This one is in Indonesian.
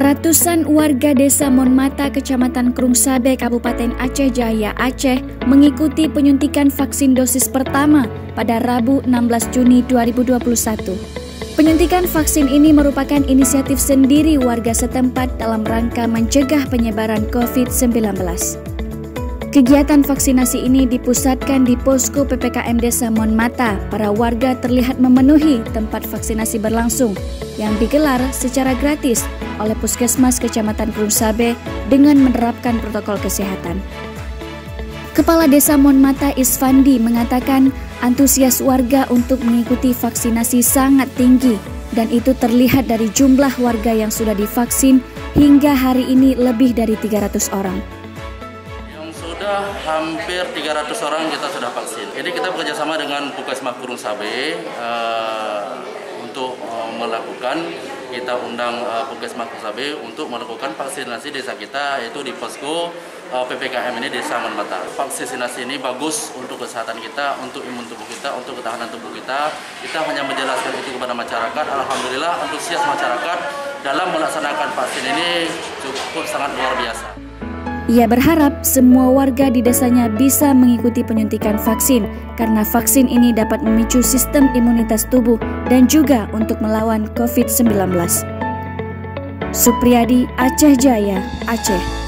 Ratusan warga desa Monmata, Kecamatan Krungsabe, Kabupaten Aceh Jaya, Aceh mengikuti penyuntikan vaksin dosis pertama pada Rabu 16 Juni 2021. Penyuntikan vaksin ini merupakan inisiatif sendiri warga setempat dalam rangka mencegah penyebaran COVID-19. Kegiatan vaksinasi ini dipusatkan di posko PPKM Desa Monmata. Para warga terlihat memenuhi tempat vaksinasi berlangsung yang digelar secara gratis oleh Puskesmas Kecamatan Krungsabe dengan menerapkan protokol kesehatan. Kepala Desa Monmata Isfandi mengatakan antusias warga untuk mengikuti vaksinasi sangat tinggi dan itu terlihat dari jumlah warga yang sudah divaksin hingga hari ini lebih dari 300 orang. Sudah hampir 300 orang kita sudah vaksin. Ini kita bekerjasama dengan Puskesmas Krungsabe untuk melakukan, kita undang Puskesmas Krungsabe untuk melakukan vaksinasi desa kita, yaitu di posko PPKM ini Desa Monmata. Vaksinasi ini bagus untuk kesehatan kita, untuk imun tubuh kita, untuk ketahanan tubuh kita. Kita hanya menjelaskan itu kepada masyarakat. Alhamdulillah antusias masyarakat dalam melaksanakan vaksin ini cukup sangat luar biasa. Ia berharap semua warga di desanya bisa mengikuti penyuntikan vaksin karena vaksin ini dapat memicu sistem imunitas tubuh dan juga untuk melawan COVID-19. Supriyadi, Aceh Jaya, Aceh.